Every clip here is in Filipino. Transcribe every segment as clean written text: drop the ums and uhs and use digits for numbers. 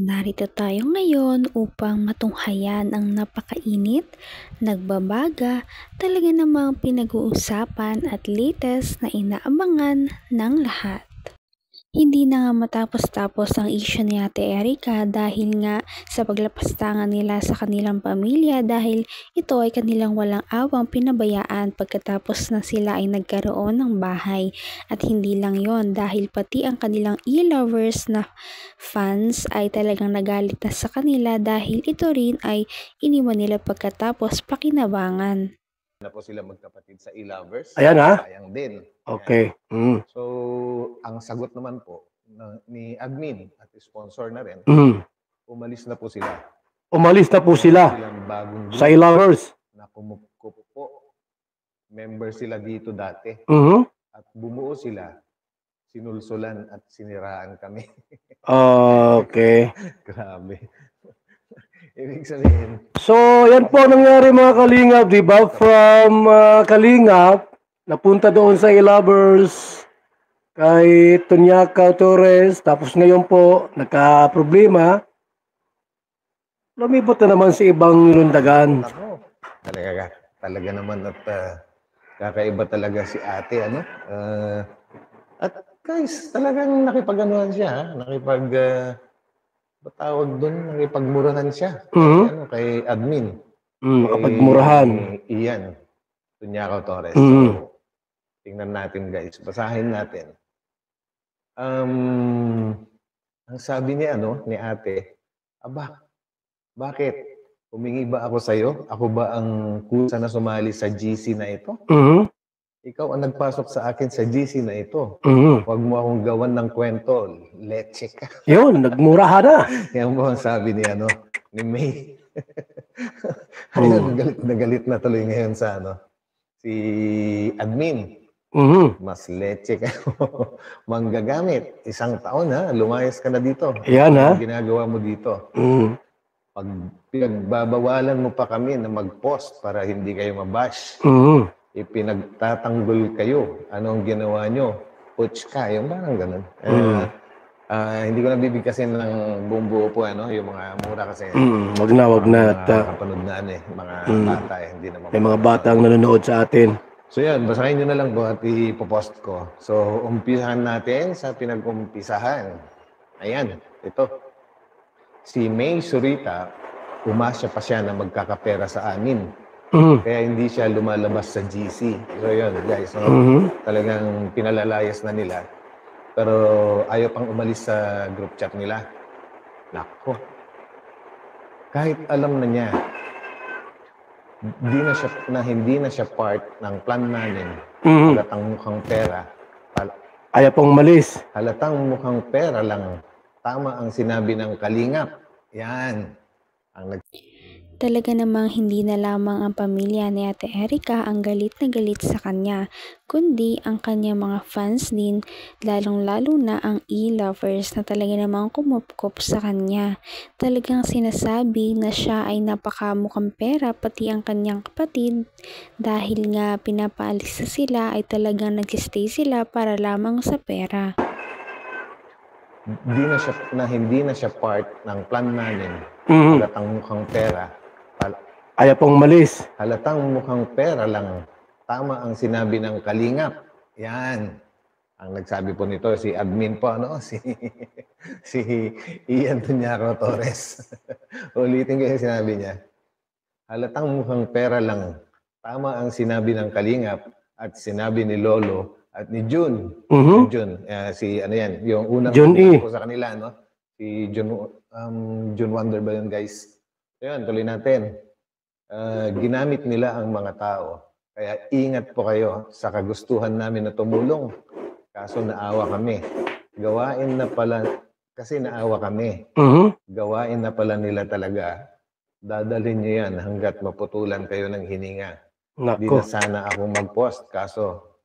Narito tayo ngayon upang matunghayan ang napakainit, nagbabaga, talaga namang pinag-uusapan at latest na inaabangan ng lahat. Hindi na nga matapos-tapos ang issue ni Ate Erica dahil nga sa paglapastangan nila sa kanilang pamilya dahil ito ay kanilang walang awang pinabayaan pagkatapos na sila ay nagkaroon ng bahay. At hindi lang yon dahil pati ang kanilang e-lovers na fans ay talagang nagalit na sa kanila dahil ito rin ay iniwan nila pagkatapos pakinabangan. Na po sila magkapatid sa e-lovers. Ayan ha? Sayang din. Okay. So, ang sagot naman po ni admin at sponsor na rin, umalis na po sila. Umalis na po sila Silang bagong sa e-lovers. na kumupkup po. Member sila dito dati. At bumuo sila. Sinulsulan at siniraan kami. Okay. Grabe. Ibig sabihin, So, yan po nangyari mga Kalingap, di ba? From Kalingap, napunta doon sa e-lovers kay Tonyaka Torres. Tapos ngayon po, nagka-problema. Lumibot na naman sa ibang lundagan. ako. Talaga naman at kakaiba talaga si ate, ano? At guys, talagang nakipag-anuhan siya, ha? Batawag doon, nakipagmurahan siya. Ano, kay admin. Makapagmurahan. Iyan. Tunyakaw Torres. So, tingnan natin guys. Basahin natin. Ang sabi ni ate, aba, bakit? Humingi ba ako sa'yo? Ako ba ang kusa na sumali sa GC na ito? Ikaw ang nagpasok sa akin sa GC na ito. Huwag mo akong gawan ng kwento. Leche ka. Yun, nagmurahan na. Yan po ang sabi ni May. Ayun, galit na tuloy ngayon sa si admin. Mas leche ka. Manggagamit. 1 taon ha, lumayas ka na dito. Yan ha. Ang ginagawa mo dito. Pag pinagbabawalan mo pa kami na mag-post para hindi kayo mabash. Ipinagtatanggol kayo. Anong ginawa nyo? Puts ka. Yung parang ganun. Hindi ko nabibigkasin ng buong buo po, yung mga mura kasi. Wag na. Kapanood na mga bata hindi naman. May mga batang nanonood sa atin. So yan, basahin nyo na lang po at ipopost ko. So, umpisahan natin sa pinag-umpisahan. Ayan, ito. Si May Surita, umasya pa siya na magkakapera sa amin. Kaya hindi siya lumalabas sa GC. So yun, guys. So, talagang pinalalayas na nila. Pero ayaw pang umalis sa group chat nila. Nako. Kahit alam na niya, hindi na siya part ng plan namin. Halatang mukhang pera. Ayaw pang umalis. Halatang mukhang pera lang. Tama ang sinabi ng Kalingap. Yan. Talaga namang hindi na lamang ang pamilya ni Ate Erica ang galit na galit sa kanya, kundi ang kanyang mga fans din, lalong-lalo na ang e-lovers na talaga namang kumupkop sa kanya. Talagang sinasabi na siya ay napakamukhang pera pati ang kanyang kapatid dahil nga pinapaalis na sila ay talagang nag-stay sila para lamang sa pera. Hindi na siya part ng plan namin. Halatang mukhang pera. Ayaw pang umalis. Halatang mukhang pera lang. Tama ang sinabi ng Kalingap. Yan. Ang nagsabi po nito, si admin po, si Ian Tunyaro Torres. Ulitin ko yung sinabi niya. Halatang mukhang pera lang. Tama ang sinabi ng Kalingap at sinabi ni Lolo at ni Jun. Jun, yung unang Jun E. po sa kanila, si Jun Wonder ba yun, guys? Ayun, tuloy natin. Ginamit nila ang mga tao. Kaya ingat po kayo sa kagustuhan namin na tumulong. Kaso naawa kami. Gawain na pala nila talaga. Dadalhin nyo yan hanggat maputulan kayo ng hininga. Di na sana ako mag-post. Kaso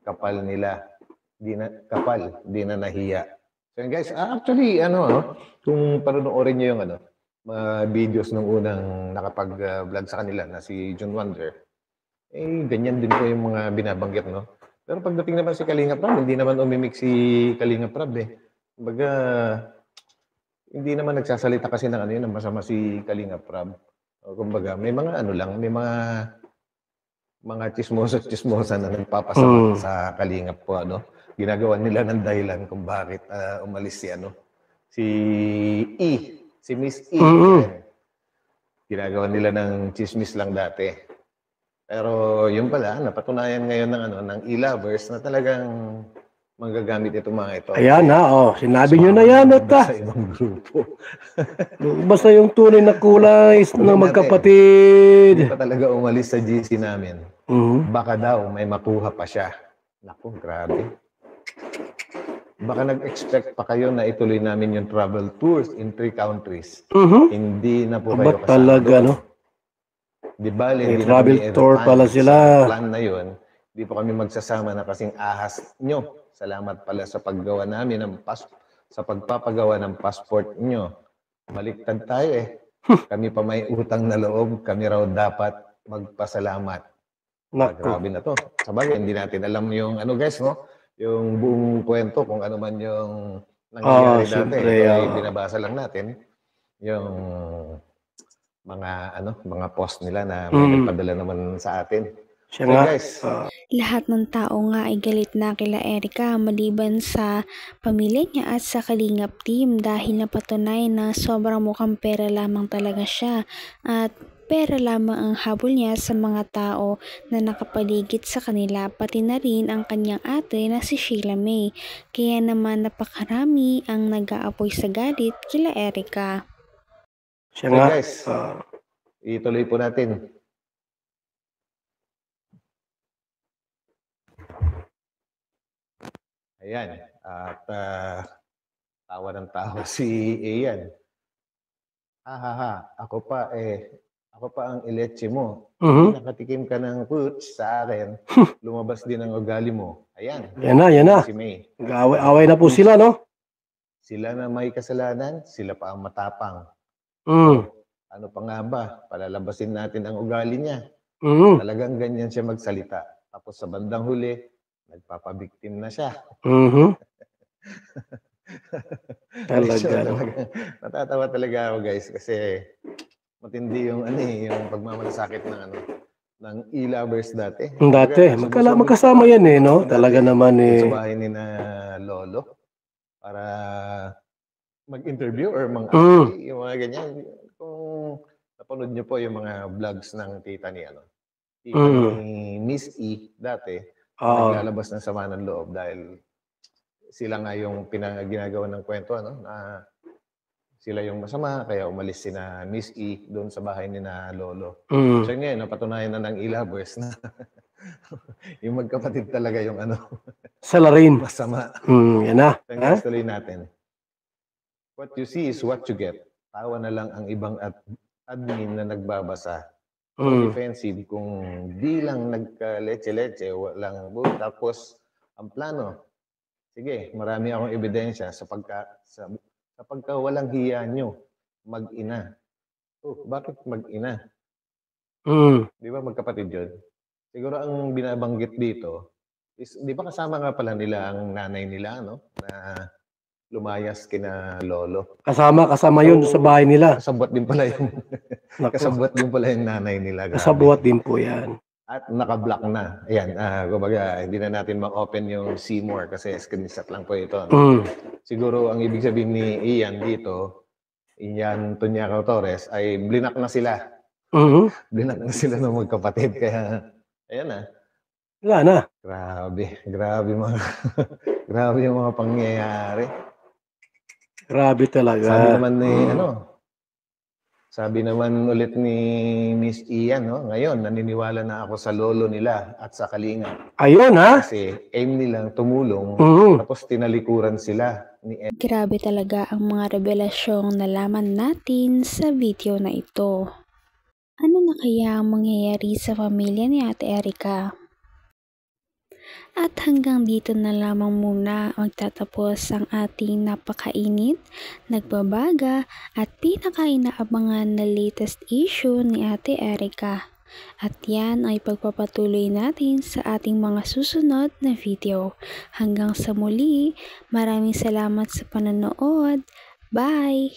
kapal nila. Di na nahiya. So guys, actually, kung panonoorin nyo yung videos nung unang nakapag-vlog sa kanila na si Jun Wonder, ganyan din po yung mga binabanggit, Pero pagdating naman si Kalingap Rab, hindi naman umimik si Kalingap Rab, Kumbaga, hindi naman nagsasalita kasi ng ano yun, ng masama si Kalinga Prab. O, kumbaga, may mga ano lang, may mga chismosa na nagpapasama sa Kalingap po, ano. Ginagawa nila ng dahilan kung bakit umalis si ano, si Miss E. Yan. Ginagawa nila ng chismis lang dati. Pero yun pala, napatunayan ngayon ng ano, ng e-lovers na talagang manggagamit itong mga ito. Ayan na, sinabi nyo na yan, Sa ibang grupo. Basta yung tunay na kulay ng magkapatid. Hindi pa talaga umalis sa GC namin. Baka daw may makuha pa siya. Naku, grabe. Baka nag-expect pa kayo na ituloy namin yung travel tours in 3 countries. Hindi na po kayo kasama. Talaga, no? Di ba, hindi travel tour pala sila. Plan na yun, di po kami magsasama na kasing ahas nyo. Salamat pala sa paggawa namin ng sa pagpapagawa ng passport nyo. Baliktad tayo eh. Kami pa may utang na loob, kami raw dapat magpasalamat. Grabe na to. Sabagay, hindi natin alam yung ano guys, no? Yung buong kwento kung ano man yung nangyayari dati. Kaya binabasa lang natin yung mga post nila na may nagpadala naman sa atin. Siya nga. Guys, Lahat ng tao nga ay galit na kila Erica maliban sa pamilya niya at sa Kalingap team dahil napatunay na sobrang mukhang pera lamang talaga siya at pera lamang ang habol niya sa mga tao na nakapaligid sa kanila, pati na rin ang kanyang ate na si Sheila May. Kaya naman napakarami ang nag-aapoy sa galit kila Erica. Siya nga. Guys, ituloy po natin. Ayan. At tawa ng tawa si Ian. Ako pa ang ileche mo. Nakatikim ka ng pooch sa akin. Lumabas din ang ugali mo. Ayan. Yan na. Si May. Away na po sila, no? Sila na may kasalanan, sila pa ang matapang. Ano pa nga ba? Palalabasin natin ang ugali niya. Talagang ganyan siya magsalita. Tapos sa bandang huli, nagpapabiktim na siya. Talaga. Natatawa talaga ako guys kasi matindi yung yung pagmamalasakit ng e-lovers dati. Magkasama yan eh, no? Talaga naman eh. Sa bahay ni na Lolo para mag-interview or mang-ask yung mga ganyan. Kung napanood niyo po yung mga vlogs ng tita ni Miss E dati, naglalabas ng sama ng loob dahil sila nga yung ginagawa ng kwento na sila yung masama kaya umalis sina Miss E doon sa bahay ni na Lolo. So ngayon napatunayan na ng e-lovers na yung magkapatid talaga yung salarin masama. Yan na. Tuloy natin. What you see is what you get. Tawa na lang ang ibang admin na nagbabasa. Defensive kung di lang nagka-leche-leche, walang tapos ang plano. Sige, marami akong ebidensya sa pagka walang hiya nyo, mag-ina. Bakit mag-ina? Di ba magkapatid yun? Siguro ang binabanggit dito is, di ba kasama nga pala nila ang nanay nila, no? Na lumayas kina Lolo. Kasama yun sa bahay nila. Kasabwat din pala yung nanay nila. Kasabwat din po yan. At naka-block na. Ayan, kumbaga, hindi na natin ma-open yung Seymour kasi screenshot lang po ito. Siguro ang ibig sabihin ni Ian dito, Ian Tunyacao Torres, ay blinak na sila. Blinak na sila ng magkapatid. Kaya, ayan na. Wala na. Grabe yung mga pangyayari. Grabe talaga. Sabi naman ulit ni Miss Ian, ngayon naniniwala na ako sa lolo nila at sa Kalinga. Ayun ha? Kasi aim nilang tumulong, tapos tinalikuran sila ni Ed. Grabe talaga ang mga revelasyong nalaman natin sa video na ito. Ano na kaya ang mangyayari sa pamilya ni Ate Erica? At hanggang dito na lamang muna magtatapos ang ating napakainit, nagbabaga at pinakainaabangan na latest issue ni Ate Erica. At yan ay pagpapatuloy natin sa ating mga susunod na video. Hanggang sa muli, maraming salamat sa panonood. Bye!